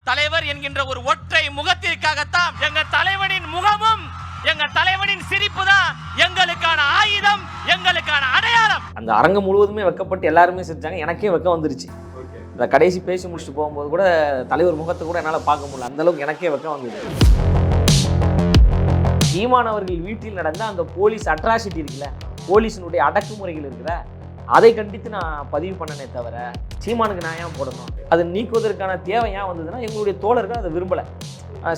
தலைவர் என்கின்ற ஒரு ஒற்றை முகத்திற்காகத்தான் எங்கள் தலைவனின் முகமும் எங்கள் தலைவனின் சிரிப்பு தான் எங்களுக்கான ஆயுதம், எங்களுக்கான அடையாளம். அந்த அரங்கம் முழுவதுமே வெக்கப்பட்டு எல்லாருமே சிரிச்சாங்க. எனக்கே வெக்கம் வந்துருச்சு. இந்த கடைசி பேசி முடிச்சுட்டு போகும்போது கூட தலைவர் முகத்தை கூட என்னால் பார்க்க முடியல. அந்த அளவுக்கு எனக்கே வெக்கம் வந்தது. சீமான் அவர்கள் வீட்டில் நடந்த அந்த போலீஸ் அட்ராசிட்டி இருக்குல்ல, போலீஸினுடைய அடக்குமுறைகள் இருக்குல்ல, அதை கண்டித்து நான் பதிவு பண்ணனே தவிர சீமானுக்கு நான் ஏன் போடணும், அதை நீக்குவதற்கான தேவை ஏன் வந்ததுன்னா எங்களுடைய தோழர்கள் அதை விரும்பலை.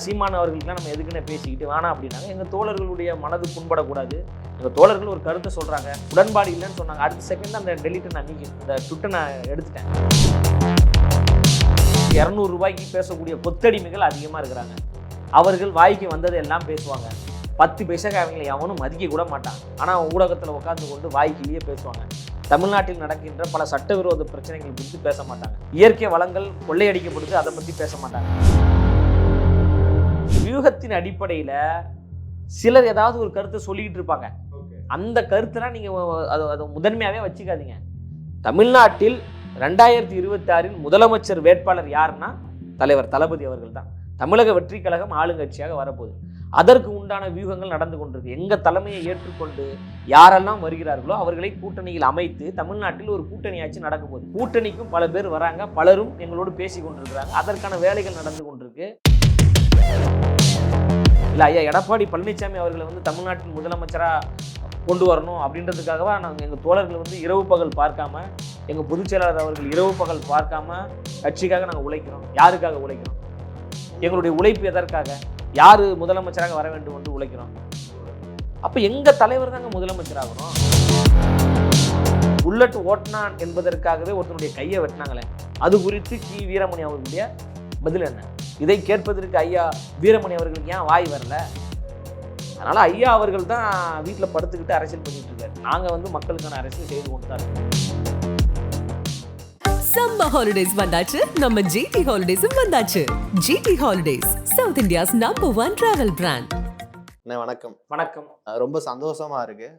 சீமான் அவர்களுக்குலாம் நம்ம எதுக்குன்னு பேசிக்கிட்டு வேணாம் அப்படின்னாங்க. எங்கள் தோழர்களுடைய மனது புண்படக்கூடாது. எங்கள் தோழர்கள் ஒரு கருத்தை சொல்கிறாங்க, உடன்பாடு இல்லைன்னு சொன்னாங்க. அடுத்த செகண்ட் அந்த டெலிட்டை நான் நீக்கி இந்த ட்விட்டை நான் எடுத்துட்டேன். 200 ரூபாய்க்கு பேசக்கூடிய கொத்தடிமைகள் அதிகமாக இருக்கிறாங்க. அவர்கள் வாய்க்கு வந்ததை எல்லாம் பேசுவாங்க. 10 பைசாக்கு அவங்களை எவனும் மதிக்க கூட மாட்டாங்க. ஆனால் ஊடகத்தில் உட்கார்ந்து கொண்டு வாய்க்கிலேயே பேசுவாங்க. தமிழ்நாட்டில் நடக்கின்ற பல சட்டவிரோத பிரச்சனைகள் குறித்து பேச மாட்டாங்க. இயற்கை வளங்கள் கொள்ளையடிக்கப்படுது, அதை பற்றி பேச மாட்டாங்க. வியூகத்தின் அடிப்படையில் சிலர் ஏதாவது ஒரு கருத்தை சொல்லிக்கிட்டு இருப்பாங்க. அந்த கருத்தெல்லாம் நீங்கள் அதை முதன்மையாகவே வச்சுக்காதீங்க. தமிழ்நாட்டில் 2026 முதலமைச்சர் வேட்பாளர் யாருன்னா தலைவர் தளபதி அவர்கள் தான். தமிழக வெற்றி கழகம் ஆளுங்கட்சியாக வரப்போகுது. அதற்கு உண்டான வியூகங்கள் நடந்து கொண்டிருக்கு. எங்கள் தலைமையை ஏற்றுக்கொண்டு யாரெல்லாம் வருகிறார்களோ அவர்களை கூட்டணியில் அமைத்து தமிழ்நாட்டில் ஒரு கூட்டணி ஆட்சி நடக்க போகுது. கூட்டணிக்கும் பல பேர் வராங்க, பலரும் எங்களோடு பேசி கொண்டிருக்கிறாங்க. அதற்கான வேலைகள் நடந்து கொண்டிருக்கு. இல்லை ஐயா எடப்பாடி பழனிசாமி அவர்களை தமிழ்நாட்டின் முதலமைச்சராக கொண்டு வரணும் அப்படின்றதுக்காகவா நாங்கள் எங்கள் தோழர்கள் இரவு பகல் பார்க்காம, எங்கள் பொதுச் செயலாளர் அவர்கள் இரவு பகல் பார்க்காம கட்சிக்காக நாங்கள் உழைக்கிறோம். யாருக்காக உழைக்கிறோம்? எங்களுடைய உழைப்பு எதற்காக? யார் முதலமைச்சராக வர வேண்டும் என்று உழைக்கிறோம். அப்போ எங்கள் தலைவர் தாங்க முதலமைச்சராகணும். புல்லட் ஓட்டினான் என்பதற்காகவே ஒருத்தனுடைய கையை வெட்டினாங்களே, அது குறித்து கி வீரமணி அவர்களுடைய பதில் என்ன? இதை கேட்பதற்கு ஐயா வீரமணி அவர்களுக்கு ஏன் வாய் வரல? அதனால் ஐயா அவர்கள் தான் வீட்டில் படுத்துக்கிட்டு அரசியல் பண்ணிட்டு இருக்காரு. நாங்கள் மக்களுக்கான அரசியல் செய்து கொண்டு தான் இருக்கோம். சம்மர் ஹாலிடேஸ் வந்தாச்சு, நம்ம ஜிடி ஹாலிடேஸும் வந்தாச்சு. GT Holidays, South India's #1 travel brand. வணக்கம். வணக்கம். ரொம்ப சந்தோஷமா இருக்கு.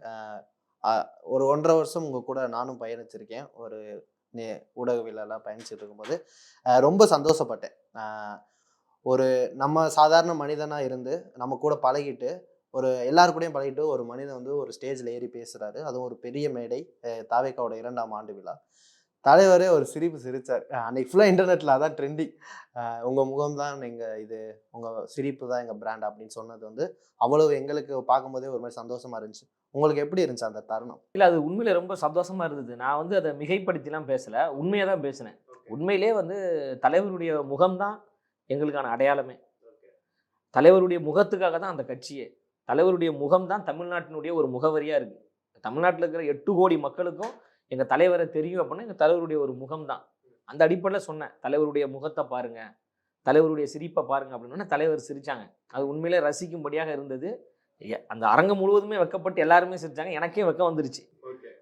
ஒரு 1.5 வருஷம் உங்க கூட நானும் பயணிச்சிருக்கேன். ஒரு ஊடகவியலாம் பயணிச்சுட்டு இருக்கும்போது ரொம்ப சந்தோஷப்பட்டேன். ஒரு நம்ம சாதாரண மனிதனா இருந்து நம்ம கூட பழகிட்டு, ஒரு எல்லாரு கூடயும் பழகிட்டு ஒரு மனிதன் ஒரு ஸ்டேஜில் ஏறி பேசுறாரு. அதுவும் ஒரு பெரிய மேடை, தாவேக்காவோட 2ஆம் ஆண்டு விழா. தலைவரே ஒரு சிரிப்பு சிரிச்சார். அன்னைக்கு ஃபுல்லாக இன்டர்நெட்டில் அதான் ட்ரெண்டிங். உங்கள் முகம் தான் எங்கள் இது, உங்கள் சிரிப்பு தான் எங்கள் பிராண்ட் அப்படின்னு சொன்னது அவ்வளவு எங்களுக்கு பார்க்கும்போதே ஒரு மாதிரி சந்தோஷமா இருந்துச்சு. உங்களுக்கு எப்படி இருந்துச்சு அந்த தருணம்? இல்லை, அது உண்மையில ரொம்ப சந்தோஷமா இருந்தது. நான் அதை மிகைப்படுத்திலாம் பேசலை, உண்மையை தான் பேசினேன். உண்மையிலே தலைவருடைய முகம்தான் எங்களுக்கான அடையாளமே. தலைவருடைய முகத்துக்காக தான் அந்த கட்சியே. தலைவருடைய முகம் தான் தமிழ்நாட்டினுடைய ஒரு முகவரியாக இருக்குது. தமிழ்நாட்டில் இருக்கிற 8 கோடி மக்களுக்கும் எங்கள் தலைவரை தெரியும் அப்படின்னா எங்கள் தலைவருடைய ஒரு முகம் தான். அந்த அடிப்படையில் சொன்னேன், தலைவருடைய முகத்தை பாருங்க, தலைவருடைய சிரிப்பை பாருங்க அப்படின்னா தலைவர் சிரிச்சாங்க. அது உண்மையிலே ரசிக்கும்படியாக இருந்தது. அந்த அரங்கம் முழுவதுமே வெக்கப்பட்டு எல்லாருமே சிரிச்சாங்க. எனக்கே வெக்கம் வந்துருச்சு.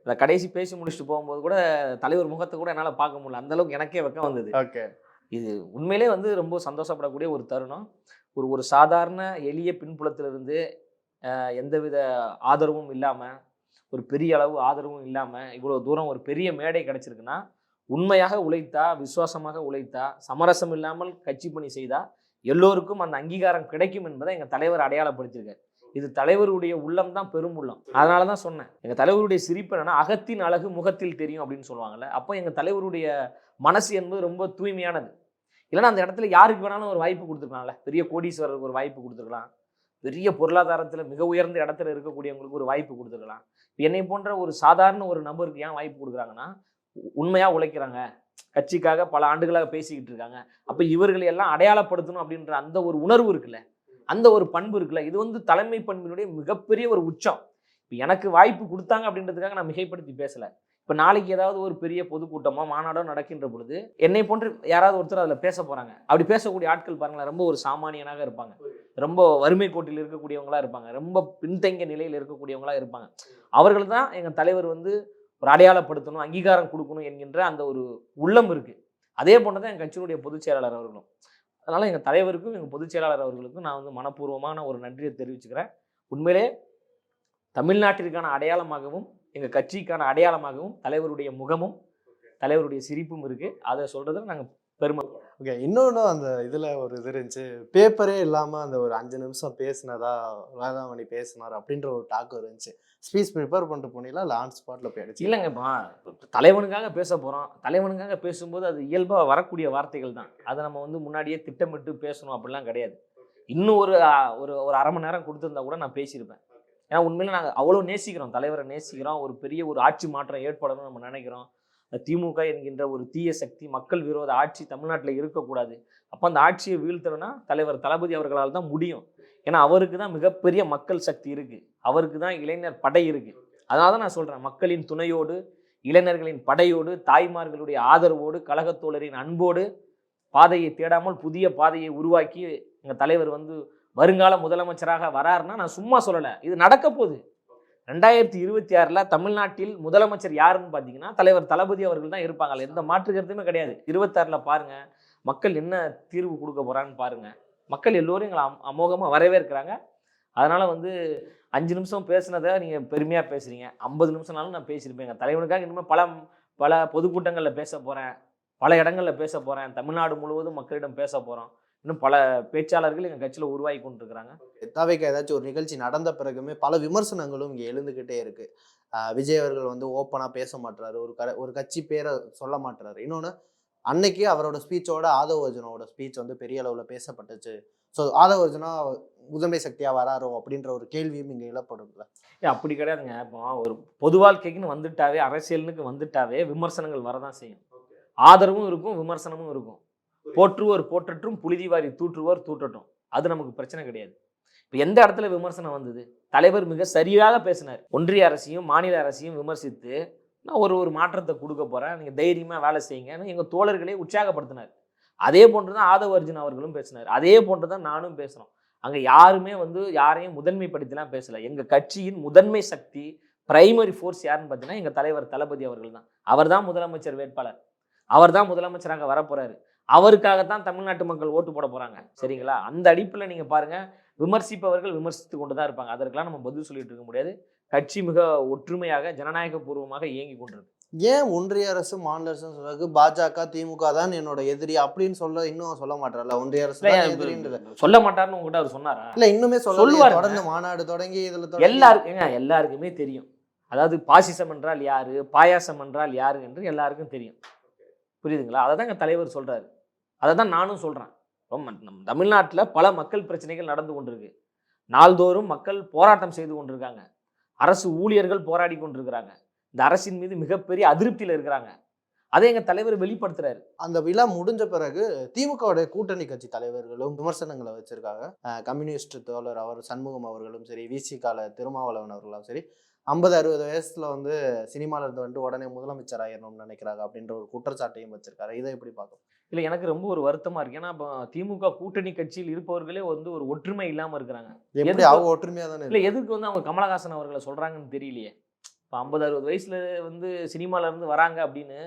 அந்த கடைசி பேசி முடிச்சுட்டு போகும்போது கூட தலைவர் முகத்தை கூட என்னால் பார்க்க முடியல. அந்த அளவுக்கு எனக்கே வெக்கம் வந்தது. இது உண்மையிலே ரொம்ப சந்தோஷப்படக்கூடிய ஒரு தருணம். ஒரு சாதாரண எளிய பின்புலத்திலிருந்து எந்தவித ஆதரவும் இல்லாமல், ஒரு பெரிய அளவு ஆதரவும் இல்லாமல் இவ்வளோ தூரம் ஒரு பெரிய மேடை கிடச்சிருக்குன்னா, உண்மையாக உழைத்தா, விசுவாசமாக உழைத்தா, சமரசம் இல்லாமல் கட்சி பணி செய்தால் எல்லோருக்கும் அந்த அங்கீகாரம் கிடைக்கும் என்பதை எங்கள் தலைவர் அடையாளப்படுத்தியிருக்காரு. இது தலைவருடைய உள்ளம் தான் பெரும் உள்ளம். அதனால தான் சொன்னேன், எங்கள் தலைவருடைய சிரிப்பு என்னன்னா அகத்தின் அழகு முகத்தில் தெரியும் அப்படின்னு சொல்லுவாங்கல்ல. அப்போ எங்கள் தலைவருடைய மனசு என்பது ரொம்ப தூய்மையானது. இல்லைன்னா அந்த இடத்துல யாருக்கு வேணாலும் ஒரு வாய்ப்பு கொடுத்துருக்கலாம்ல. பெரிய கோடீஸ்வரருக்கு ஒரு வாய்ப்பு கொடுத்துருக்கலாம், பெரிய பொருளாதாரத்தில் மிக உயர்ந்த இடத்துல இருக்கக்கூடியவங்களுக்கு ஒரு வாய்ப்பு கொடுத்துருக்கலாம். என்னை போன்ற ஒரு சாதாரண ஒரு நபருக்கு ஏன் வாய்ப்பு கொடுக்குறாங்கன்னா, உண்மையாக உழைக்கிறாங்க, கட்சிக்காக பல ஆண்டுகளாக பேசிக்கிட்டு இருக்காங்க. அப்போ இவர்களை எல்லாம் அடையாளப்படுத்தணும் அப்படின்ற அந்த ஒரு உணர்வு இருக்குல்ல, அந்த ஒரு பண்பு இருக்குல்ல, இது தலைமை பண்பினுடைய மிகப்பெரிய ஒரு உச்சம். இப்போ எனக்கு வாய்ப்பு கொடுத்தாங்க அப்படின்றதுக்காக நான் மிகைப்படுத்தி பேசலை. இப்போ நாளைக்கு ஏதாவது ஒரு பெரிய பொதுக்கூட்டமோ மாநாடோ நடக்கின்ற பொழுது என்னை போன்று யாராவது ஒருத்தர் அதில் பேச போகிறாங்க. அப்படி பேசக்கூடிய ஆட்கள் பாருங்களேன், ரொம்ப ஒரு சாமானியனாக இருப்பாங்க, ரொம்ப வறுமை கோட்டில் இருக்கக்கூடியவங்களா இருப்பாங்க, ரொம்ப பின்தங்கிய நிலையில் இருக்கக்கூடியவங்களா இருப்பாங்க. அவர்கள் தான் எங்கள் தலைவர் ஒரு அடையாளப்படுத்தணும், அங்கீகாரம் கொடுக்கணும் என்கின்ற அந்த ஒரு உள்ளம் இருக்குது. அதே போன்று தான் எங்கள் கட்சியினுடைய பொதுச் செயலாளர் அவர்களும். அதனால் எங்கள் தலைவருக்கும் எங்கள் பொதுச் செயலாளர் அவர்களுக்கும் நான் மனப்பூர்வமான ஒரு நன்றியை தெரிவிச்சுக்கிறேன். உண்மையிலே தமிழ்நாட்டிற்கான அடையாளமாகவும் எங்கள் கட்சிக்கான அடையாளமாகவும் தலைவருடைய முகமும் தலைவருடைய சிரிப்பும் இருக்குது. அதை சொல்கிறதுல நாங்கள் பெருமை. ஓகே. இன்னொன்னும் அந்த இதுல ஒரு இது இருந்துச்சு. பேப்பரே இல்லாம அந்த ஒரு 5 நிமிஷம் பேசினதா வேளாங்கண்ணி பேசினார் அப்படின்ற ஒரு டாக் இருந்துச்சு. ஸ்பீச் ப்ரிப்பேர் பண்ணிட்டு போனீங்களா இல்லை ஆன் ஸ்பாட்ல போய் அடிச்சு? இல்லைங்க, இப்போ தலைவனுக்காக பேச போகிறோம். தலைவனுக்காக பேசும்போது அது இயல்பாக வரக்கூடிய வார்த்தைகள் தான். அதை நம்ம வந்து முன்னாடியே திட்டமிட்டு பேசணும் அப்படிலாம் கிடையாது. இன்னும் ஒரு ஒரு ஒரு அரை மணி நேரம் கொடுத்துருந்தா கூட நான் பேசியிருப்பேன். ஏன்னா உண்மையில நாங்கள் அவ்வளோ நேசிக்கிறோம், தலைவரை நேசிக்கிறோம். ஒரு பெரிய ஒரு ஆட்சி மாற்றம் ஏற்படணும்னு நம்ம நினைக்கிறோம். திமுக என்கின்ற ஒரு தீய சக்தி, மக்கள் விரோத ஆட்சி தமிழ்நாட்டில் இருக்கக்கூடாது. அப்போ அந்த ஆட்சியை வீழ்த்தணும்னா தலைவர் தளபதி அவர்களால் தான் முடியும். ஏன்னா அவருக்கு தான் மிகப்பெரிய மக்கள் சக்தி இருக்குது, அவருக்கு தான் இளைஞர் படை இருக்குது. அதனால தான் நான் சொல்கிறேன், மக்களின் துணையோடு, இளைஞர்களின் படையோடு, தாய்மார்களுடைய ஆதரவோடு, கழகத்தோழரின் அன்போடு பாதையை தேடாமல் புதிய பாதையை உருவாக்கி எங்கள் தலைவர் வந்து வருங்கால முதலமைச்சராக வராருன்னா நான் சும்மா சொல்லலை, இது நடக்க போகுது. 2026 தமிழ்நாட்டில் முதலமைச்சர் யாருன்னு பார்த்தீங்கன்னா தலைவர் தளபதி அவர்கள் தான் இருப்பாங்க. அதில் எந்த மாற்று கருத்துமே கிடையாது. 26 பாருங்க மக்கள் என்ன தீர்வு கொடுக்க போறான்னு பாருங்க. மக்கள் எல்லோரும் எங்களை அமோகமாக வரவேற்கிறாங்க. அதனால வந்து 5 நிமிஷம் பேசுனதை நீங்க பெருமையா பேசுறீங்க, 50 நிமிஷம்னாலும் நான் பேசியிருப்பேன். தலைவனுக்காக இனிமேல் பல பொதுக்கூட்டங்களில் பேச போறேன், பல இடங்களில் பேச போறேன், தமிழ்நாடு முழுவதும் மக்களிடம் பேச போறோம். இன்னும் பல பேச்சாளர்கள் எங்கள் கட்சியில் உருவாகி கொண்டிருக்கிறாங்க. தாவேக்கா ஏதாச்சும் ஒரு நிகழ்ச்சி நடந்த பிறகுமே பல விமர்சனங்களும் இங்கே எழுந்துக்கிட்டே இருக்கு. விஜய் அவர்கள் வந்து ஓப்பனாக பேச மாட்டாரு, ஒரு கட்சி பேரை சொல்ல மாட்டாரு. இன்னொன்று, அன்னைக்கு அவரோட ஸ்பீச்சோட ஆதவ அர்ஜுனாவோட ஸ்பீச் வந்து பெரிய அளவில் பேசப்பட்டுச்சு. ஸோ ஆதவ அர்ஜுனா முதன்மை சக்தியாக வராரோ அப்படின்ற ஒரு கேள்வியும் இங்கே இழப்படும்ல. அப்படி கிடையாதுங்க. இப்போ ஒரு பொது வாழ்க்கைக்குன்னு வந்துட்டாவே, அரசியலுக்கு வந்துட்டாவே விமர்சனங்கள் வரதான் செய்யும். ஆதரவும் இருக்கும், விமர்சனமும் இருக்கும். போற்றுவோர் போற்றட்டும், புழுதி வாரி தூற்றுவோர் தூற்றட்டும், அது நமக்கு பிரச்சனை கிடையாது. இப்போ எந்த இடத்துல விமர்சனம் வந்தது? தலைவர் மிக சரியாக பேசினார். ஒன்றிய அரசையும் மாநில அரசையும் விமர்சித்து நான் ஒரு மாற்றத்தை கொடுக்க போறேன், நீங்க தைரியமா வேலை செய்யுங்கன்னு எங்க தோழர்களே உற்சாகப்படுத்தினார். அதே போன்றுதான் ஆதவ அர்ஜுன் அவர்களும் பேசினார். அதே போன்றுதான் நானும் பேசுறோம். அங்க யாருமே வந்து யாரையும் முதன்மைப்படுத்திலாம் பேசல. எங்க கட்சியின் முதன்மை சக்தி, பிரைமரி ஃபோர்ஸ் யாருன்னு பார்த்தீங்கன்னா எங்க தலைவர் தளபதி அவர்கள் தான். அவர் தான் முதலமைச்சர் வேட்பாளர், அவர் தான் முதலமைச்சராக வரப்போறாரு. அவருக்காகத்தான் தமிழ்நாட்டு மக்கள் ஓட்டு போட போறாங்க. சரிங்களா? அந்த அடிப்பில் நீங்க பாருங்க, விமர்சிப்பவர்கள் விமர்சித்து கொண்டு தான் இருப்பாங்க. அதற்கெல்லாம் நம்ம பதில் சொல்லிட்டு இருக்க முடியாது. கட்சி மிக ஒற்றுமையாக ஜனநாயக பூர்வமாக இயங்கி கொண்டிருக்கு. ஏன் ஒன்றிய அரசு மாநில அரசு சொல்றது பாஜக திமுக தான் என்னோட எதிரி அப்படின்னு இன்னும் சொல்ல மாட்டார்ல? ஒன்றிய அரசு சொல்ல மாட்டாருன்னு உங்ககிட்ட அவர் சொன்னாரா? இல்ல, இன்னுமே சொல்லுவார். தொடர்ந்து மாநாடு தொடங்கி இதுல எல்லாருக்குமே தெரியும். அதாவது பாசிசம் என்றால் யாரு, பாயாசம் என்றால் யாரு என்று எல்லாருக்கும் தெரியும். புரியுதுங்களா? அதை தான் எங்கள் தலைவர் சொல்றாரு, அதை தான் நானும் சொல்றேன். நம்ம தமிழ்நாட்டில் பல மக்கள் பிரச்சனைகள் நடந்து கொண்டிருக்கு. நாள்தோறும் மக்கள் போராட்டம் செய்து கொண்டிருக்காங்க. அரசு ஊழியர்கள் போராடி கொண்டிருக்கிறாங்க. இந்த அரசின் மீது மிகப்பெரிய அதிருப்தியில் இருக்கிறாங்க. அதை எங்க தலைவர் வெளிப்படுத்துறாரு. அந்த விழா முடிஞ்ச பிறகு திமுகவுடைய கூட்டணி கட்சி தலைவர்களும் விமர்சனங்களை வச்சிருக்காங்க. கம்யூனிஸ்ட் தோழர் அவர் சண்முகம் அவர்களும் சரி, விசிகால திருமாவளவன் அவர்களும் சரி, 50-60 வயசுல வந்து சினிமால இருந்து வந்து உடனே முதலமைச்சர் ஆயிரணும்னு நினைக்கிறாங்க அப்படின்ற ஒரு குற்றச்சாட்டையும் வச்சிருக்காரு. இதை எப்படி பார்க்கணும்? இல்லை, எனக்கு ரொம்ப ஒரு வருத்தமா இருக்கு. ஏன்னா இப்போ திமுக கூட்டணி கட்சியில் இருப்பவர்களே வந்து ஒரு ஒற்றுமை இல்லாம இருக்கிறாங்க. எப்படி அவங்க ஒற்றுமையா தானே? இல்லை, எதுக்கு வந்து அவங்க கமலஹாசன் அவர்களை சொல்றாங்கன்னு தெரியலையே. இப்போ 50-60 வயசுல வந்து சினிமால இருந்து வராங்க அப்படின்னு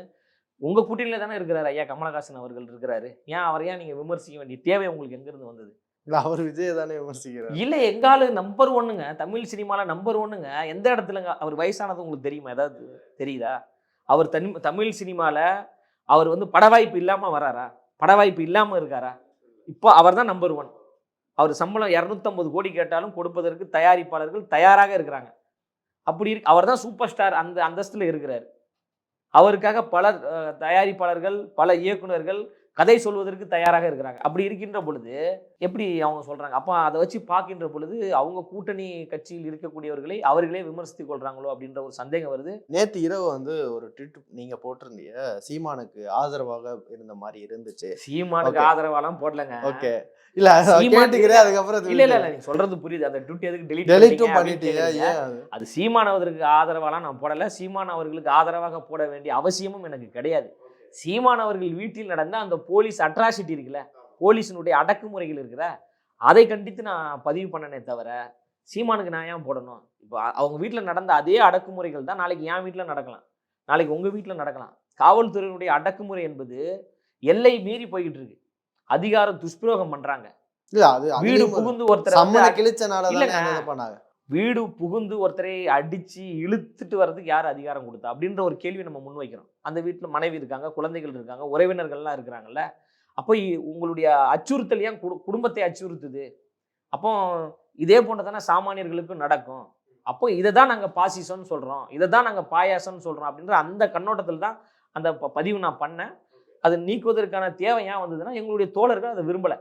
உங்க கூட்டணியில தானே இருக்கிறாரு ஐயா கமலஹாசன் அவர்கள் இருக்கிறாரு. ஏன் அவரையா நீங்க விமர்சிக்க வேண்டிய தேவை உங்களுக்கு எங்க இருந்து வந்தது? அவர் விஜய் தானே விமர்சிக்கிறார். இல்ல, எங்காலு நம்பர் 1ங்க, தமிழ் சினிமால நம்பர் 1ங்க. எந்த இடத்துலங்க அவர் வயசானது உங்களுக்கு தெரியுமா? ஏதாவது தெரியுதா? அவர் தமிழ் சினிமால அவர் வந்து பட வாய்ப்பு இல்லாம வராரா? பட வாய்ப்பு இல்லாம இருக்காரா? இப்போ அவர் தான் நம்பர் 1. அவர் சம்பளம் 250 கோடி கேட்டாலும் கொடுப்பதற்கு தயாரிப்பாளர்கள் தயாராக இருக்கிறாங்க. அப்படி அவர் தான் சூப்பர் ஸ்டார், அந்த அந்தஸ்துல இருக்கிறார். அவருக்காக பல தயாரிப்பாளர்கள், பல இயக்குநர்கள் கதை சொல்வதற்கு தயாராக இருக்கிறாங்க. அப்படி இருக்கின்ற பொழுது எப்படி அவங்க சொல்றாங்க? அப்போ அதை வச்சு பார்க்கின்ற பொழுது அவங்க கூட்டணி கட்சியில் இருக்கக்கூடியவர்களை அவர்களே விமர்சித்துக் கொள்றாங்களோ அப்படின்ற ஒரு சந்தேகம் வருது. நேற்று இரவு வந்து ஒரு ட்வீட் நீங்க போட்டிருந்தீங்க, சீமானுக்கு ஆதரவாக இருந்த மாதிரி இருந்துச்சு. சீமானுக்கு ஆதரவாலாம் போடலங்க. ஓகே, இல்ல கேட்டுக்கிறேன். அதுக்கப்புறம் இல்ல நீங்க சொல்றது புரியுது. அந்த ட்வீட் எதுக்கு டெலீட்டும் பண்ணிட்டீங்க? அது சீமான் அவருக்கு ஆதரவாலாம் நான் போடல. சீமான் அவர்களுக்கு ஆதரவாக போட வேண்டிய அவசியமும் எனக்கு கிடையாது. சீமான் அவர்கள் வீட்டில் நடந்த அந்த போலீஸ் அட்ராசிட்டி இருக்குல்ல, போலீஸினுடைய அடக்குமுறைகள் இருக்குல்ல, அதை கண்டித்து நான் பதிவு பண்ணனே தவிர சீமானுக்கு நான் ஏன் போடணும்? இப்போ அவங்க வீட்டில் நடந்த அதே அடக்குமுறைகள் தான் நாளைக்கு என் வீட்டில் நடக்கலாம், நாளைக்கு உங்கள் வீட்டில் நடக்கலாம். காவல்துறையினுடைய அடக்குமுறை என்பது எல்லை மீறி போய்கிட்டு இருக்கு. அதிகாரம் துஷ்பிரயோகம் பண்றாங்க. வீடு புகுந்து ஒருத்தர் வீடு புகுந்து ஒருத்தரை அடிச்சு இழுத்துட்டு வர்றதுக்கு யார் அதிகாரம் கொடுத்தா அப்படின்ற ஒரு கேள்வி நம்ம முன்வைக்கிறோம். அந்த வீட்டில் மனைவி இருக்காங்க, குழந்தைகள் இருக்காங்க, உறவினர்கள்லாம் இருக்கிறாங்கல்ல, அப்போ உங்களுடைய அச்சுறுத்தல் ஏன் குடும்பத்தை அச்சுறுத்துது? அப்போ இதே போன்று தானே சாமானியர்களுக்கும் நடக்கும். அப்போ இதை தான் நாங்கள் பாசிசம்னு சொல்கிறோம், இதை தான் நாங்கள் பாயாசம்னு சொல்கிறோம் அப்படின்ற அந்த கண்ணோட்டத்தில் தான் அந்த பதிவு நான் பண்ணேன். அது நீக்குவதற்கான தேவை ஏன் வந்ததுன்னா, எங்களுடைய தோழர்கள் அதை விரும்பலை.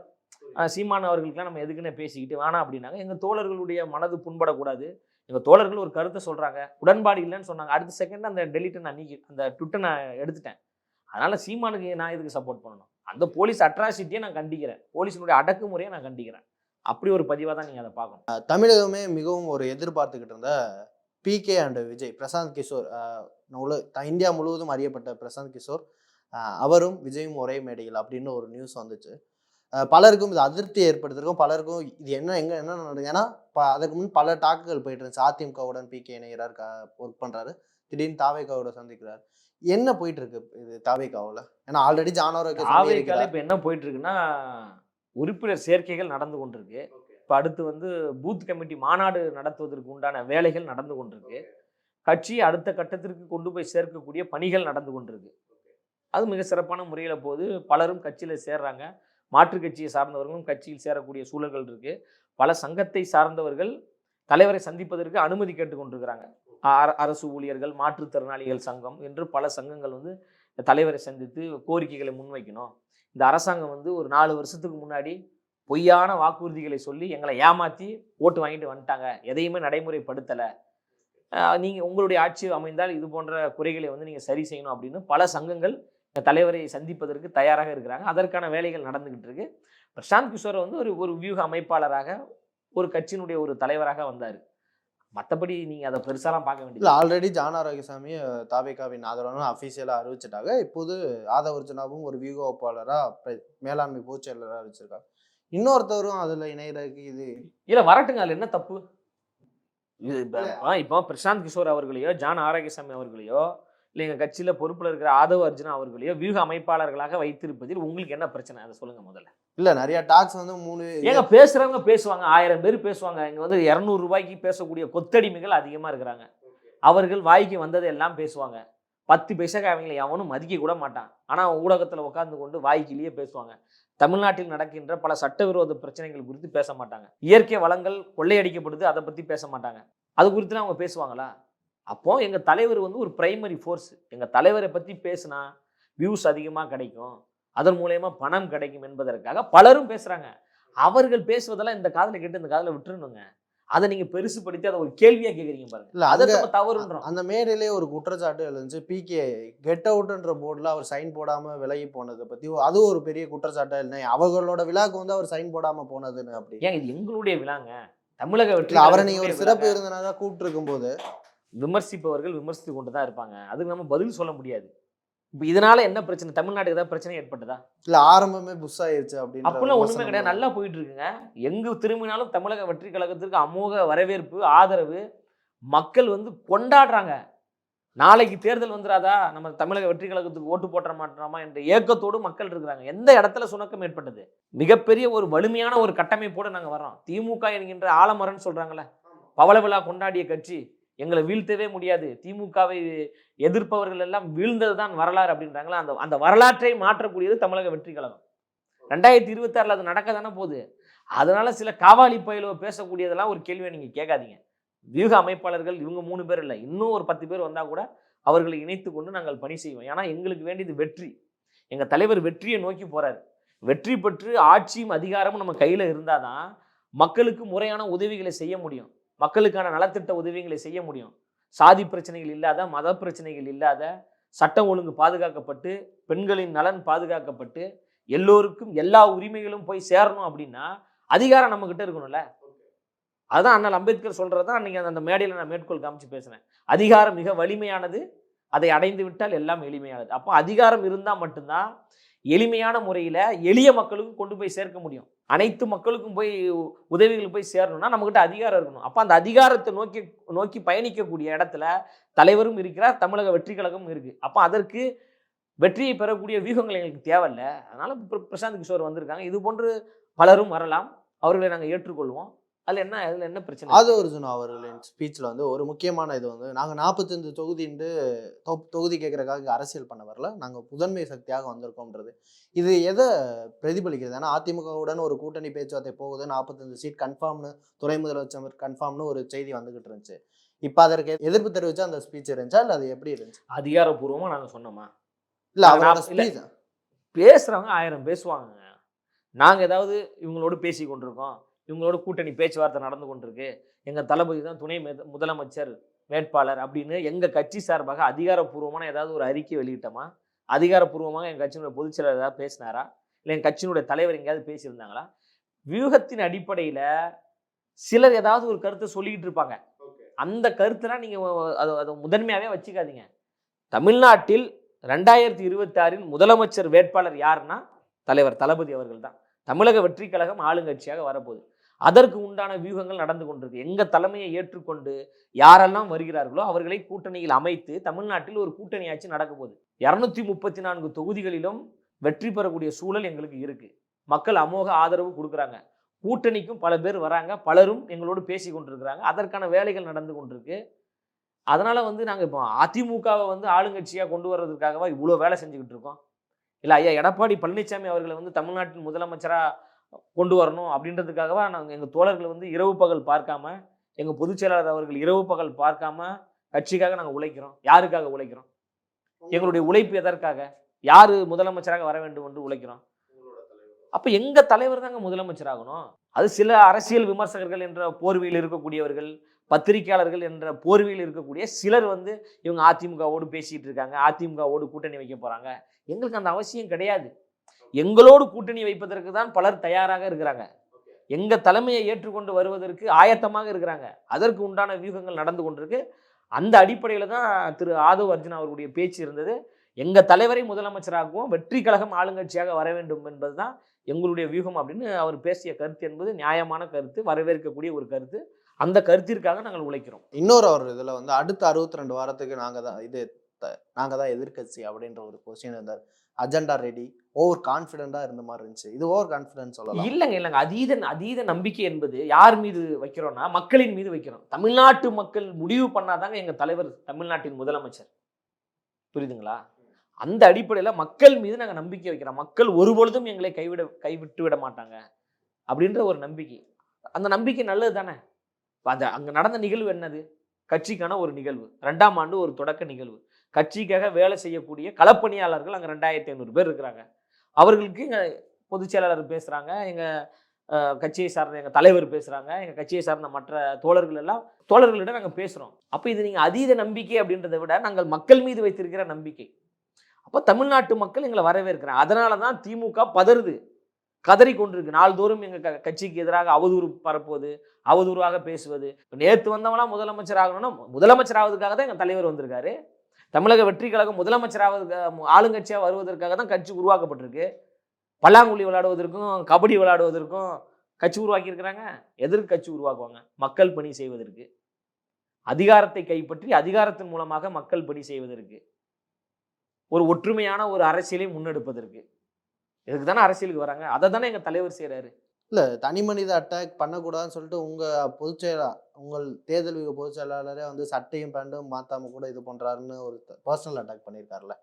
சீமான் அவர்களுக்கெல்லாம் நம்ம எதுக்குன்னு பேசிக்கிட்டு வேணாம் அப்படின்னாங்க. எங்கள் தோழர்களுடைய மனது புண்படக்கூடாது. எங்கள் தோழர்கள் ஒரு கருத்தை சொல்கிறாங்க, உடன்பாடு இல்லைன்னு சொன்னாங்க. அடுத்த செகண்ட் அந்த டெலிட்டை நான் அந்த ட்விட்டை நான் எடுத்துட்டேன். அதனால் சீமானுக்கு நான் இதுக்கு சப்போர்ட் பண்ணணும். அந்த போலீஸ் அட்ராசிட்டியை நான் கண்டிக்கிறேன், போலீஸினுடைய அடக்குமுறையை நான் கண்டிக்கிறேன். அப்படி ஒரு பதிவாக தான் நீங்கள் அதை பார்க்கணும். தமிழகமே மிகவும் ஒரு எதிர்பார்த்துக்கிட்டு இருந்த PK and Vijay, Prashant Kishor, India முழுவதும் அறியப்பட்ட பிரசாந்த் கிஷோர் அவரும் விஜயும் ஒரே மேடையில் அப்படின்னு ஒரு நியூஸ் வந்துச்சு. பலருக்கும் இது அதிருப்தி ஏற்படுத்திருக்கும், பலருக்கும் இது என்ன நடக்குது. ஏன்னா அதுக்கு முன் பல டாக்குகள் போயிட்டு இருந்துச்சு. அதிமுகவுடன் பிகே இணைகிறார், ஒர்க் பண்ணுறாரு, திடீர்னு தாவேகாவோட சந்திக்கிறார். என்ன போயிட்டு இருக்கு இது தாவேகாவில்? ஏன்னா ஆல்ரெடி தாவேகாவில் இப்போ என்ன போயிட்டு இருக்குன்னா, உறுப்பினர் சேர்க்கைகள் நடந்து கொண்டிருக்கு. இப்போ அடுத்து வந்து பூத் கமிட்டி மாநாடு நடத்துவதற்கு உண்டான வேலைகள் நடந்து கொண்டிருக்கு. கட்சி அடுத்த கட்டத்திற்கு கொண்டு போய் சேர்க்கக்கூடிய பணிகள் நடந்து கொண்டிருக்கு. அது மிக சிறப்பான முறையில் போது பலரும் கட்சியில் சேர்றாங்க. மாற்றுக் கட்சியை சார்ந்தவர்களும் கட்சியில் சேரக்கூடிய சூழல்கள் இருக்கு. பல சங்கத்தை சார்ந்தவர்கள் தலைவரை சந்திப்பதற்கு அனுமதி கேட்டுக்கொண்டிருக்கிறாங்க. அரசு ஊழியர்கள், மாற்றுத்திறனாளிகள் சங்கம் என்று பல சங்கங்கள் வந்து தலைவரை சந்தித்து கோரிக்கைகளை முன்வைக்கணும். இந்த அரசாங்கம் வந்து ஒரு 4 வருஷத்துக்கு முன்னாடி பொய்யான வாக்குறுதிகளை சொல்லி எங்களை ஏமாற்றி ஓட்டு வாங்கிட்டு வந்துட்டாங்க, எதையுமே நடைமுறைப்படுத்தலை. நீங்கள் உங்களுடைய ஆட்சி அமைந்தால் இது போன்ற குறைகளை வந்து நீங்கள் சரி செய்யணும் அப்படின்னு பல சங்கங்கள் தலைவரை சந்திப்பதற்கு தயாராக இருக்கிறாங்க. அதற்கான வேலைகள் நடந்துகிட்டு இருக்கு. பிரசாந்த் கிஷோர் வந்து ஒரு வியூக அமைப்பாளராக, ஒரு கட்சியினுடைய ஒரு தலைவராக வந்தார். மற்றபடி நீங்கள் அதை பெருசாலாம் பார்க்க வேண்டியது. ஆல்ரெடி ஜான் ஆரோக்கியசாமி தாவேகாவின் ஆதரவான அஃபீஷியலாக அறிவிச்சிட்டாங்க. இப்போது ஆதவர்ஜுனாவும் ஒரு வியூக அமைப்பாளராக, மேலாண்மை பொதுச்செயலராக அறிவிச்சிருக்காங்க. இன்னொருத்தவரும் அதில் இணையறதுக்கு இது இல்லை வரட்டுங்க, அதில் என்ன தப்பு? இப்போ பிரசாந்த் கிஷோர் அவர்களையோ ஜான் ஆரோக்கியசாமி அவர்களையோ இல்லை எங்கள் கட்சியில் பொறுப்பில் இருக்கிற ஆதவ அர்ஜுனா அவர்களையோ வியூக அமைப்பாளர்களாக வைத்திருப்பதில் உங்களுக்கு என்ன பிரச்சனை? அதை சொல்லுங்க முதல்ல. இல்லை நிறைய டாக்ஸ் வந்து 3 பேசுகிறவங்க பேசுவாங்க, 1000 பேர் பேசுவாங்க. இங்கே வந்து 200 ரூபாய்க்கு பேசக்கூடிய கொத்தடிமைகள் அதிகமாக இருக்கிறாங்க. அவர்கள் வாய்க்கு வந்ததை எல்லாம் பேசுவாங்க. 10 பைசாக்கு அவங்களை எவனும் மதிக்க கூட மாட்டான். ஆனால் ஊடகத்தில் உட்கார்ந்து கொண்டு வாய்க்கிலேயே பேசுவாங்க. தமிழ்நாட்டில் நடக்கின்ற பல சட்டவிரோத பிரச்சனைகள் குறித்து பேச மாட்டாங்க. இயற்கை வளங்கள் கொள்ளையடிக்கப்படுது, அதை பற்றி பேச மாட்டாங்க. அது குறித்துலாம் அவங்க பேசுவாங்களா? அப்போ எங்கள் தலைவர் வந்து ஒரு பிரைமரி ஃபோர்ஸ். எங்கள் தலைவரை பற்றி பேசினா வியூஸ் அதிகமாக கிடைக்கும், அதன் மூலயமா பணம் கிடைக்கும் என்பதற்காக பலரும் பேசுகிறாங்க. அவர்கள் பேசுவதெல்லாம் இந்த காதில் கேட்டு இந்த காதில் விட்டுருணுங்க. அதை நீங்கள் பெருசுப்படுத்தி அதை ஒரு கேள்வியாக கேட்குறீங்க பாருங்க. இல்லை அதை நம்ம தவறுன்றோம். அந்த மேடையிலே ஒரு குற்றச்சாட்டு எழுந்துச்சு. பிகே கெட் அவுட்ன்ற போர்டில் அவர் சைன் போடாமல் விலகி போனதை பற்றி அது ஒரு பெரிய குற்றச்சாட்டாக இல்லை. அவர்களோட விழாக்கு வந்து அவர் சைன் போடாமல் போனதுன்னு அப்படி. ஏன் இது எங்களுடைய விழாங்க? தமிழக வெற்றி அவரை நீங்கள் ஒரு சிறப்பு விருந்தினராக கூப்பிட்டு இருக்கும்போது விமர்சிப்பவர்கள் விமர்சித்து கொண்டு தான் இருப்பாங்க. அதுக்கு நம்ம பதில் சொல்ல முடியாது. இப்போ இதனால என்ன பிரச்சனை? தமிழ்நாட்டுக்கு ஏதாவது பிரச்சனை ஏற்பட்டதா? இல்லை ஆரம்பமே புஷ் ஆயிடுச்சு அப்படின்னு. அப்படிலாம் ஒன்றுமே கிடையாது, நல்லா போயிட்டு இருக்குங்க. எங்கு திரும்பினாலும் தமிழக வெற்றி கழகத்திற்கு அமோக வரவேற்பு, ஆதரவு. மக்கள் வந்து கொண்டாடுறாங்க. நாளைக்கு தேர்தல் வந்துடாதா, நம்ம தமிழக வெற்றி கழகத்துக்கு ஓட்டு போட்ட மாட்டோமா என்ற ஏக்கத்தோடு மக்கள் இருக்கிறாங்க. எந்த இடத்துல சுணக்கம் ஏற்பட்டது? மிகப்பெரிய ஒரு வலிமையான ஒரு கட்டமைப்போடு நாங்கள் வர்றோம். திமுக என்கின்ற ஆலமரம்னு சொல்றாங்கல்ல, பவள விழா கொண்டாடிய கட்சி, எங்களை வீழ்த்தவே முடியாது, திமுகவை எதிர்ப்பவர்கள் எல்லாம் வீழ்ந்தது தான் வரலாறு அப்படின்றாங்களா. அந்த வரலாற்றை மாற்றக்கூடியது தமிழக வெற்றி கழகம். 2026 அது நடக்க தானே போகுது. அதனால சில காவாலி பயிலோ பேசக்கூடியதெல்லாம் ஒரு கேள்வியை நீங்கள் கேட்காதீங்க. வியூக அமைப்பாளர்கள் இவங்க 3 பேர் இல்லை, இன்னும் ஒரு 10 பேர் வந்தால் கூட அவர்களை இணைத்து கொண்டு நாங்கள் பணி செய்வோம். ஏன்னா எங்களுக்கு வேண்டியது வெற்றி. எங்கள் தலைவர் வெற்றியை நோக்கி போகிறார். வெற்றி பெற்று ஆட்சியும் அதிகாரமும் நம்ம கையில் இருந்தால் தான் மக்களுக்கு முறையான உதவிகளை செய்ய முடியும், மக்களுக்கான நலத்திட்ட உதவிகளை செய்ய முடியும். சாதி பிரச்சனைகள் இல்லாத, மத பிரச்சனைகள் இல்லாத, சட்டம் ஒழுங்கு பாதுகாக்கப்பட்டு, பெண்களின் நலன் பாதுகாக்கப்பட்டு, எல்லோருக்கும் எல்லா உரிமைகளும் போய் சேரணும் அப்படின்னா அதிகாரம் நம்மக்கிட்ட இருக்கணும்ல. அதுதான் அண்ணல் அம்பேத்கர் சொல்கிறதான் அன்றைக்கி அந்த மேடையில் நான் மேற்கோள் காமிச்சு பேசுனேன். அதிகாரம் மிக வலிமையானது, அதை அடைந்து விட்டால் எல்லாம் எளிமையானது. அப்போ அதிகாரம் இருந்தால் மட்டும்தான் எளிமையான முறையில் எளிய மக்களுக்கும் கொண்டு போய் சேர்க்க முடியும். அனைத்து மக்களுக்கும் போய் உதவிகள் போய் சேரணும்னா நம்மகிட்ட அதிகாரம் இருக்கணும். அப்போ அந்த அதிகாரத்தை நோக்கி பயணிக்கக்கூடிய இடத்துல தலைவரும் இருக்கிறார், தமிழக வெற்றி கழகமும் இருக்குது. அப்போ அதற்கு வெற்றியை பெறக்கூடிய வியூகங்கள் எங்களுக்கு தேவையில்லை. அதனால் பிரசாந்த் கிஷோர் வந்திருக்காங்க. இது போன்று பலரும் வரலாம், அவர்களை நாங்கள் ஏற்றுக்கொள்வோம். அதுல என்ன பிரச்சனை? ஆதவ அர்ஜுனா அவர்களின் ஸ்பீச்ல வந்து ஒரு முக்கியமான இது வந்து, நாங்க 45 தொகுதி கேட்கறதுக்காக அரசியல் பண்ண வரல, நாங்க முதன்மை சக்தியாக வந்திருக்கோம்ன்றது. இது எதை பிரதிபலிக்கிறது? ஏன்னா அதிமுகவுடன் ஒரு கூட்டணி பேச்சுவார்த்தை போகுது, 45 சீட் கன்ஃபார்ம்னு, துணை முதலமைச்சர் கன்ஃபார்ம்னு ஒரு செய்தி வந்துகிட்டு இருந்துச்சு. இப்ப அதற்கு எதிர்ப்பு தெரிவிச்சா அந்த ஸ்பீச் இருந்துச்சா, இல்ல அது எப்படி இருந்துச்சு? அதிகாரப்பூர்வமா நாங்க சொன்னோமா? இல்ல அவரோட ஸ்பீச் பேசுறவங்க 1000 பேசுவாங்க. நாங்க ஏதாவது இவங்களோட பேசி கொண்டிருக்கோம், இவங்களோட கூட்டணி பேச்சுவார்த்தை நடந்து கொண்டிருக்கு, எங்க தளபதி தான் துணை முதலமைச்சர் வேட்பாளர் அப்படின்னு எங்க கட்சி சார்பாக அதிகாரப்பூர்வமான ஏதாவது ஒரு அறிக்கை வெளியிட்டோமா? அதிகாரப்பூர்வமாக எங்க கட்சியினுடைய பொதுச் செயலாளர் ஏதாவது பேசினாரா? இல்லை எங்க கட்சியினுடைய தலைவர் எங்கேயாவது பேசியிருந்தாங்களா? வியூகத்தின் அடிப்படையில சிலர் ஏதாவது ஒரு கருத்தை சொல்லிக்கிட்டு இருப்பாங்க. அந்த கருத்தெல்லாம் நீங்க அதை முதன்மையாவே வச்சுக்காதீங்க. தமிழ்நாட்டில் 2026 முதலமைச்சர் வேட்பாளர் யாருன்னா தலைவர் தளபதி அவர்கள் தான். தமிழக வெற்றி கழகம் ஆளுங்கட்சியாக வரப்போகுது. அதற்கு உண்டான வியூகங்கள் நடந்து கொண்டிருக்கு. எங்க தலைமையை ஏற்றுக்கொண்டு யாரெல்லாம் வருகிறார்களோ அவர்களை கூட்டணியில் அமைத்து தமிழ்நாட்டில் ஒரு கூட்டணி ஆட்சி நடக்க போகுது. 234 தொகுதிகளிலும் வெற்றி பெறக்கூடிய சூழல் எங்களுக்கு இருக்கு. மக்கள் அமோக ஆதரவு கொடுக்குறாங்க. கூட்டணிக்கும் பல பேர் வராங்க, பலரும் எங்களோடு பேசி கொண்டிருக்கிறாங்க. அதற்கான வேலைகள் நடந்து கொண்டிருக்கு. அதனால வந்து நாங்கள் இப்போ அதிமுகவை வந்து ஆளுங்கட்சியாக கொண்டு வர்றதுக்காகவா இவ்வளோ வேலை செஞ்சுக்கிட்டு இருக்கோம்? இல்லை ஐயா எடப்பாடி பழனிசாமி அவர்களை வந்து தமிழ்நாட்டின் முதலமைச்சராக கொண்டு வரணும் அப்படின்றதுக்காகவா நாங்கள் எங்கள் தோழர்களை வந்து இரவு பகல் பார்க்காம, எங்கள் பொதுச் செயலாளர் அவர்கள் இரவு பகல் பார்க்காம கட்சிக்காக நாங்கள் உழைக்கிறோம்? யாருக்காக உழைக்கிறோம்? எங்களுடைய உழைப்பு எதற்காக? யார் முதலமைச்சராக வர வேண்டும் என்று உழைக்கிறோம்? அப்போ எங்கள் தலைவர் தாங்க முதலமைச்சர் ஆகணும். அது சில அரசியல் விமர்சகர்கள் என்ற போர்வையில் இருக்கக்கூடியவர்கள், பத்திரிகையாளர்கள் என்ற போர்வையில் இருக்கக்கூடிய சிலர் வந்து இவங்க அதிமுகவோடு பேசிட்டு இருக்காங்க, அதிமுகவோடு கூட்டணி வைக்க போறாங்க. எங்களுக்கு அந்த அவசியம் கிடையாது. எங்களோடு கூட்டணி வைப்பதற்கு தான் பலர் தயாராக இருக்கிறாங்க. எங்க தலைமையை ஏற்றுக்கொண்டு வருவதற்கு ஆயத்தமாக இருக்கிறாங்க. அதற்கு உண்டான வியூகங்கள் நடந்து கொண்டிருக்கு. அந்த அடிப்படையில தான் திரு ஆதவ அர்ஜுனா அவருடைய பேச்சு இருந்தது. எங்க தலைவரை முதலமைச்சராகவும் வெற்றி கழகம் ஆளுங்கட்சியாக வர வேண்டும் என்பதுதான் எங்களுடைய வியூகம் அப்படின்னு அவர் பேசிய கருத்து என்பது நியாயமான கருத்து, வரவேற்கக்கூடிய ஒரு கருத்து. அந்த கருத்திற்காக நாங்கள் உழைக்கிறோம். இன்னொரு அவர் இதுல வந்து அடுத்த 62 வாரத்துக்கு நாங்க தான் எதிர்கட்சி அப்படின்ற ஒரு கொஸ்டின் இருந்தார். அஜெண்டா ரெடி, ஓவர் கான்ஃபிடென்ட்டா இருந்த மாதிரி இருந்துச்சு. இது ஓவர் கான்ஃபிடன்ஸ் சொல்லலாம்? இல்லைங்க. அதீத நம்பிக்கை என்பது யார் மீது வைக்கிறோம்னா மக்களின் மீது வைக்கிறோம். தமிழ்நாட்டு மக்கள் முடிவு பண்ணாதாங்க எங்க தலைவர் தமிழ்நாட்டின் முதலமைச்சர். புரியுதுங்களா? அந்த அடிப்படையில் மக்கள் மீது நாங்கள் நம்பிக்கை வைக்கிறோம். மக்கள் ஒருபொழுதும் எங்களை கைவிட்டு விட மாட்டாங்க அப்படின்ற ஒரு நம்பிக்கை. அந்த நம்பிக்கை நல்லது தானே. அந்த அங்கே நடந்த நிகழ்வு என்னது? கட்சிக்கான ஒரு நிகழ்வு, 2ஆம் ஆண்டு ஒரு தொடக்க நிகழ்வு. கட்சிக்காக வேலை செய்யக்கூடிய களப்பணியாளர்கள் அங்கே 2500 பேர் இருக்கிறாங்க. அவர்களுக்கு எங்கள் பொதுச் செயலாளர் பேசுகிறாங்க, எங்கள் கட்சியை சார்ந்த எங்கள் தலைவர் பேசுகிறாங்க, எங்கள் கட்சியை சார்ந்த மற்ற தோழர்களிடம் நாங்கள் பேசுகிறோம். அப்போ இது நீங்கள் அதீத நம்பிக்கை அப்படின்றத விட நாங்கள் மக்கள் மீது வைத்திருக்கிற நம்பிக்கை. அப்போ தமிழ்நாட்டு மக்கள் எங்களை வரவேற்கிறாங்க. அதனால தான் திமுக பதறுது, கதறி கொண்டிருக்கு. நாள்தோறும் எங்கள் கட்சிக்கு எதிராக அவதூறு பரப்புவது, அவதூறாக பேசுவது. நேற்று வந்தவங்களாம் முதலமைச்சர் ஆகணும்னா முதலமைச்சர் ஆவதுக்காக தான் எங்கள் தலைவர் வந்திருக்காரு. தமிழக வெற்றி கழகம் முதலமைச்சர் ஆளுங்கட்சியாக வருவதற்காக தான் கட்சி உருவாக்கப்பட்டிருக்கு. பல்லாங்குழி விளையாடுவதற்கும் கபடி விளையாடுவதற்கும் கட்சி உருவாக்கியிருக்கிறாங்க. எதற்கு கட்சி உருவாக்குவாங்க? மக்கள் பணி செய்வதற்கு, அதிகாரத்தை கைப்பற்றி அதிகாரத்தின் மூலமாக மக்கள் பணி செய்வதற்கு, ஒரு ஒற்றுமையான ஒரு அரசியலை முன்னெடுப்பதற்கு. இதுக்கு தானே அரசியலுக்கு வராங்க. அதை தானே எங்கள் தலைவர் செய்கிறாரு. இல்லை, தனி மனித அட்டாக் பண்ணக்கூடாதுன்னு சொல்லிட்டு உங்கள் தேர்தல் பொதுச் செயலாளரே வந்து சட்டையும் பேண்டும் மாத்தாம கூட இது பண்றாருன்னு ஒரு பர்சனல் அட்டாக் பண்ணியிருக்காருல்ல.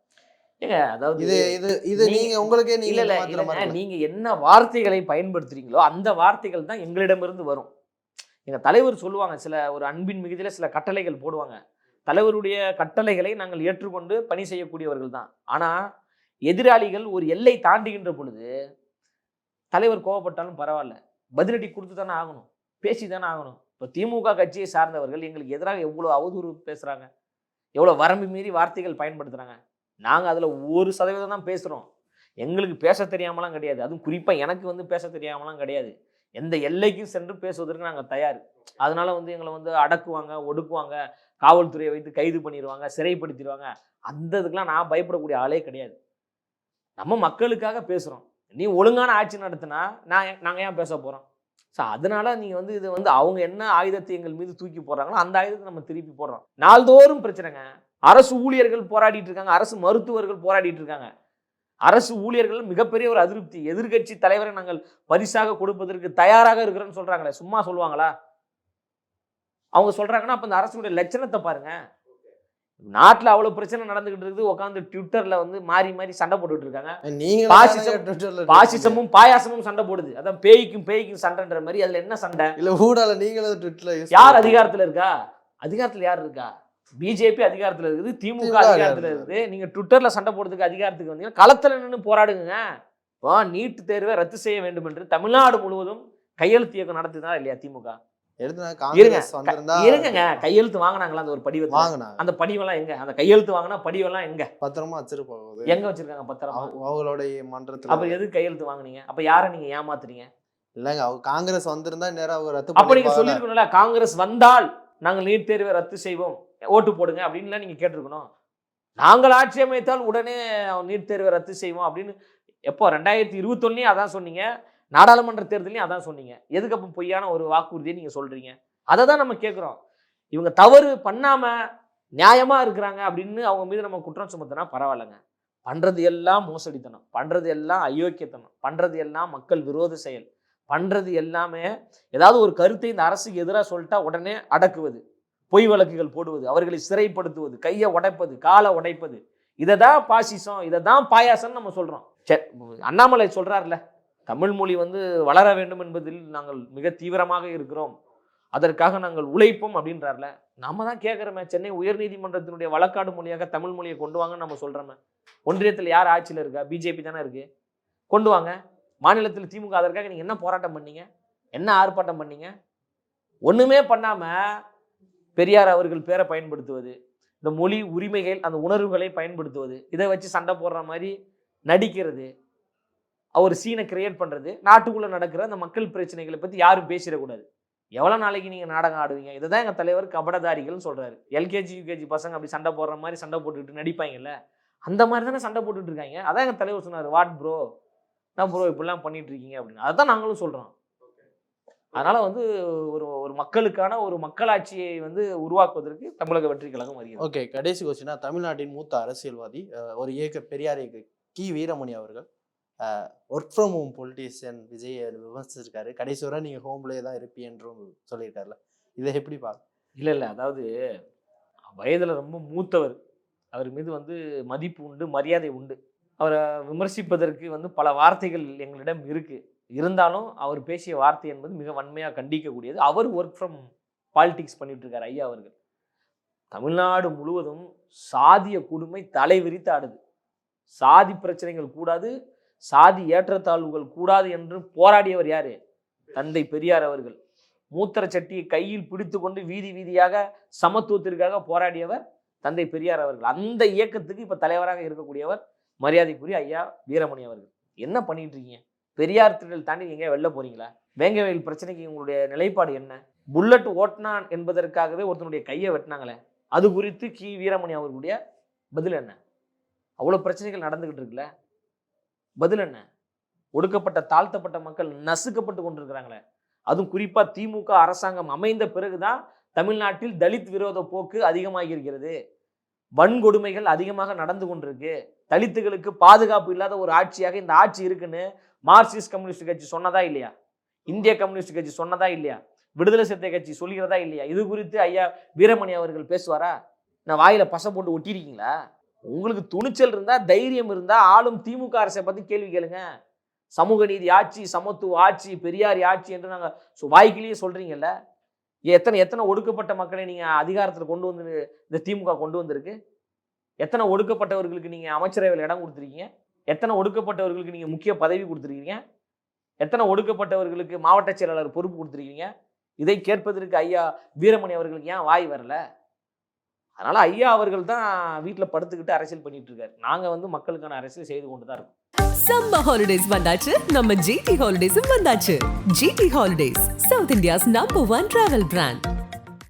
ஏங்க அதாவது இது நீங்க உங்களுக்கே நீங்க என்ன வார்த்தைகளை பயன்படுத்துறீங்களோ அந்த வார்த்தைகள் தான் எங்களிடமிருந்து வரும். எங்க தலைவர் சொல்லுவாங்க, சில ஒரு அன்பின் மிகுதியில சில கட்டளைகள் போடுவாங்க. தலைவருடைய கட்டளைகளை நாங்கள் ஏற்றுக்கொண்டு பணி செய்யக்கூடியவர்கள் தான். ஆனா எதிராளிகள் ஒரு எல்லை தாண்டுகின்ற பொழுது தலைவர் கோவப்பட்டாலும் பரவாயில்ல, பதிலடி கொடுத்து தானே ஆகணும், பேசி தானே ஆகணும். இப்போ திமுக கட்சியை சார்ந்தவர்கள் எங்களுக்கு எதிராக எவ்வளோ அவதூறு பேசுகிறாங்க, எவ்வளோ வரம்பு மீறி வார்த்தைகள் பயன்படுத்துகிறாங்க. நாங்கள் அதில் 1% தான் பேசுகிறோம். எங்களுக்கு பேச தெரியாமலாம் கிடையாது. அதுவும் குறிப்பாக எனக்கு வந்து பேச தெரியாமலாம் கிடையாது. எந்த எல்லைக்கும் சென்று பேசுவதற்கு நாங்கள் தயார். அதனால வந்து எங்களை வந்து அடக்குவாங்க, ஒடுக்குவாங்க, காவல்துறையை வைத்து கைது பண்ணிடுவாங்க, சிறைப்படுத்திடுவாங்க. அந்த இதுக்கெல்லாம் நான் பயப்படக்கூடிய ஆளே கிடையாது. நம்ம மக்களுக்காக பேசுகிறோம். நீ ஒழுங்கான ஆட்சி நடத்தினா நாங்கள் ஏன் பேச போகிறோம்? ஸோ அதனால நீங்கள் வந்து இது வந்து அவங்க என்ன ஆயுதத்தை எங்கள் மீது தூக்கி போடுறாங்களோ அந்த ஆயுதத்தை நம்ம திருப்பி போடுறோம். நாள்தோறும் பிரச்சனைங்க. அரசு ஊழியர்கள் போராடிட்டு இருக்காங்க, அரசு மருத்துவர்கள் போராடிட்டு இருக்காங்க. அரசு ஊழியர்கள் மிகப்பெரிய ஒரு அதிருப்தி. எதிர்க்கட்சி தலைவரை நாங்கள் பரிசாக கொடுப்பதற்கு தயாராக இருக்கிறோன்னு சொல்றாங்களே, சும்மா சொல்லுவாங்களா? அவங்க சொல்றாங்கன்னா அப்ப இந்த அரசுடைய லட்சணத்தை பாருங்க. நாட்டுல அவ்வளவு பிரச்சனை நடந்துகிட்டு இருக்குது, உட்காந்து ட்விட்டர்ல வந்து மாறி மாறி சண்டை போட்டுட்டு இருக்காங்க. பாசிசமும் பாயாசமும் சண்டை போடுது. அதான் பேய்க்கும் சண்டைன்ற மாதிரி. அதுல என்ன சண்டை? இல்ல ஊடால நீங்களும் ட்விட்டர்ல யார் அதிகாரத்துல இருக்கா? அதிகாரத்துல யார் இருக்கா? பிஜேபி அதிகாரத்துல இருக்குது, திமுக அதிகாரத்துல இருக்குது. நீங்க ட்விட்டர்ல சண்டை போடுறதுக்கு அதிகாரத்துக்கு வந்தீங்கன்னா களத்துல நின்று போராடுங்க. இப்போ நீட் தேர்வை ரத்து செய்ய வேண்டும் என்று தமிழ்நாடு முழுவதும் கையெழுத்து இயக்கம் நடத்துதா இல்லையா திமுக? இருங்க, கையெழுத்து வாங்கினாங்களா? அந்த ஒரு படிவத்தை வாங்கினாங்க. அந்த படிவெல்லாம் எங்க? அந்த கையெழுத்து வாங்கினா படிவெல்லாம் எங்க? பத்திரமா வச்சிருப்பாங்க. எங்க வச்சிருக்காங்க பத்திரமா? அவங்களுடைய மன்றத்துல. அப்ப எதுக்கு கையெழுத்து வாங்குனீங்க? அப்ப யாரை நீங்க ஏமாத்துறீங்க? இல்லங்க, அவங்க காங்கிரஸ் வந்திருந்தா நேரா அவங்க ரத்து. அப்ப நீங்க சொல்லிருக்கணும்ல, காங்கிரஸ் வந்தால் நாங்கள் நீட் தேர்வை ரத்து செய்வோம், ஓட்டு போடுங்க அப்படின்னு நீங்க கேட்டிருக்கணும். நாங்கள் ஆட்சி அமைத்தால் உடனே நீட் தேர்வை ரத்து செய்வோம் அப்படின்னு எப்போ 2021 அதான் சொன்னீங்க, நாடாளுமன்ற தேர்தலையும் அதான் சொன்னீங்க. எதுக்கு அப்போ பொய்யான ஒரு வாக்குறுதியை நீங்க சொல்றீங்க? அதை தான் நம்ம கேட்குறோம். இவங்க தவறு பண்ணாம நியாயமா இருக்கிறாங்க அப்படின்னு அவங்க மீது நம்ம குற்றம் சுமத்தினா பரவாயில்லைங்க. பண்றது எல்லாம் மோசடித்தனம், பண்றது எல்லாம் அயோக்கியத்தனம், பண்றது எல்லாம் மக்கள் விரோத செயல், பண்றது எல்லாமே ஏதாவது ஒரு கருத்தை இந்த அரசுக்கு எதிராக சொல்லிட்டா உடனே அடக்குவது, பொய் வழக்குகள் போடுவது, அவர்களை சிறைப்படுத்துவது, கையை உடைப்பது, காலை உடைப்பது. இதை தான் பாசிசம், இதை தான் பாயாசம்னு நம்ம சொல்றோம். அண்ணாமலை சொல்றாருல, தமிழ் மொழி வந்து வளர வேண்டும் என்பதில் நாங்கள் மிக தீவிரமாக இருக்கிறோம், அதற்காக நாங்கள் உழைப்போம் அப்படின்றார்ல. நம்ம தான் கேட்குறோமே, சென்னை உயர்நீதிமன்றத்தினுடைய வழக்காடு மொழியாக தமிழ் மொழியை கொண்டு வாங்கன்னு நம்ம சொல்கிறோமே. ஒன்றியத்தில் யார் ஆட்சியில் இருக்கா? பிஜேபி தானே இருக்கு. கொண்டு வாங்க. மாநிலத்தில் திமுக அதற்காக நீங்கள் என்ன போராட்டம் பண்ணீங்க? என்ன ஆர்ப்பாட்டம் பண்ணீங்க? ஒன்றுமே பண்ணாமல் பெரியார் அவர்கள் பேரை பயன்படுத்துவது, இந்த மொழி உரிமைகள் அந்த உணர்வுகளை பயன்படுத்துவது, இதை வச்சு சண்டை போடுற மாதிரி நடிக்கிறது, ஒரு சீனை கிரியேட் பண்ணுறது, நாட்டுக்குள்ளே நடக்கிற அந்த மக்கள் பிரச்சனைகளை பற்றி யாரும் பேசிடக்கூடாது. எவ்வளோ நாளைக்கு நீங்கள் நாடகம் ஆடுவீங்க? இதை தான் எங்கள் தலைவர் கபடதாரிகள்னு சொல்கிறாரு. எல்கேஜி யூகேஜி பசங்க அப்படி சண்டை போடுற மாதிரி சண்டை போட்டுக்கிட்டு நடிப்பாங்கல்ல, அந்த மாதிரி தானே சண்டை போட்டுட்டு இருக்காங்க. அதான் எங்கள் தலைவர் சொன்னார், வாட் ப்ரோ, நான் ப்ரோ இப்படிலாம் பண்ணிட்டு இருக்கீங்க அப்படின்னு. அதுதான் நாங்களும் சொல்கிறோம். அதனால் வந்து ஒரு மக்களுக்கான ஒரு மக்களாட்சியை வந்து உருவாக்குவதற்கு தமிழக வெற்றி கழகம் வருகிறது. ஓகே, கடைசி கொஸ்டினா, தமிழ்நாட்டின் மூத்த அரசியல்வாதி ஒரு பெரியார் கி வீரமணி அவர்கள் work from home politician Vijay விமர்சிச்சிருக்காரு. கடைசி வரை நீங்கள் ஹோம்லேயே தான் இருப்பீன்றும் சொல்லியிருக்காருல, இதை எப்படி பார்க்க? இல்லை, அதாவது வயதில் ரொம்ப மூத்தவர், அவர் மீது வந்து மதிப்பு உண்டு, மரியாதை உண்டு. அவரை விமர்சிப்பதற்கு வந்து பல வார்த்தைகள் எங்களிடம் இருக்குது. இருந்தாலும் அவர் பேசிய வார்த்தை என்பது மிக வன்மையாக கண்டிக்கக்கூடியது. அவர் ஒர்க் ஃப்ரம் பாலிடிக்ஸ் பண்ணிட்டு இருக்கார் ஐயா அவர்கள். தமிழ்நாடு முழுவதும் சாதிய கொடுமை தலை விரித்து ஆடுது. சாதி பிரச்சனைகள் கூடாது, சாதி ஏற்றத்தாழ்வுகள் கூடாது என்று போராடியவர் யாரு? தந்தை பெரியார் அவர்கள். மூத்திர சட்டியை கையில் பிடித்து கொண்டு வீதி வீதியாக சமத்துவத்திற்காக போராடியவர் தந்தை பெரியார் அவர்கள். அந்த இயக்கத்துக்கு இப்ப தலைவராக இருக்கக்கூடியவர் மரியாதைக்குரிய ஐயா வீரமணி அவர்கள். என்ன பண்ணிட்டு இருக்கீங்க? பெரியார் திடல் தாண்டி நீங்க வெளில போறீங்களா? வேங்கவேல் பிரச்சனைக்கு உங்களுடைய நிலைப்பாடு என்ன? புல்லட் ஓட்டினான் என்பதற்காகவே ஒருத்தனுடைய கையை வெட்டினாங்களே, அது குறித்து கி வீரமணி அவர்களுடைய பதில் என்ன? அவ்வளவு பிரச்சனைகள் நடந்துகிட்டு இருக்குல்ல, பதில் என்ன? ஒடுக்கப்பட்ட தாழ்த்தப்பட்ட மக்கள் நசுக்கப்பட்டு கொண்டிருக்கிறாங்களே, அதுவும் குறிப்பா திமுக அரசாங்கம் அமைந்த பிறகுதான் தமிழ்நாட்டில் தலித் விரோத போக்கு அதிகமாகி இருக்கிறது. வன்கொடுமைகள் அதிகமாக நடந்து கொண்டிருக்கு. தலித்துகளுக்கு பாதுகாப்பு இல்லாத ஒரு ஆட்சியாக இந்த ஆட்சி இருக்குன்னு மார்க்சிஸ்ட் கம்யூனிஸ்ட் கட்சி சொன்னதா இல்லையா? இந்திய கம்யூனிஸ்ட் கட்சி சொன்னதா இல்லையா? விடுதலை சிறுத்தை கட்சி சொல்லுகிறதா இல்லையா? இது குறித்து ஐயா வீரமணி அவர்கள் பேசுவாரா? நான் வாயில பசை போட்டு ஒட்டிருக்கீங்களா? உங்களுக்கு துணிச்சல் இருந்தா, தைரியம் இருந்தா ஆளும் திமுக அரசை பத்தி கேள்வி கேளுங்க. சமூக நீதி ஆட்சி, சமத்துவ ஆட்சி, பெரியாரி ஆட்சி என்று நாங்க வாய்க்கிலேயே சொல்றீங்கல்ல. எத்தனை ஒடுக்கப்பட்ட மக்களை நீங்க அதிகாரத்தில் கொண்டு வந்து இந்த திமுக கொண்டு வந்திருக்கு? எத்தனை ஒடுக்கப்பட்டவர்களுக்கு நீங்க அமைச்சரவையில் இடம் கொடுத்துருக்கீங்க? எத்தனை ஒடுக்கப்பட்டவர்களுக்கு நீங்க முக்கிய பதவி கொடுத்துருக்கீங்க? எத்தனை ஒடுக்கப்பட்டவர்களுக்கு மாவட்ட செயலாளர் பொறுப்பு கொடுத்துருக்கீங்க? இதை கேட்பதற்கு ஐயா வீரமணி அவர்களுக்கு ஏன் வாய் வரல? அதனால ஐயா அவர்கள் தான் வீட்டில் படுத்துக்கிட்டு அரசியல் பண்ணிட்டு இருக்காரு. நாங்க வந்து மக்களுக்கான அரசியல் செய்து கொண்டு தான் இருக்கோம். சம்மர் ஹாலிடேஸ் வந்தாச்சு, நம்ம ஜிடி ஹாலிடேஸும் வந்தாச்சு. GT Holidays, South India's number 1 travel brand.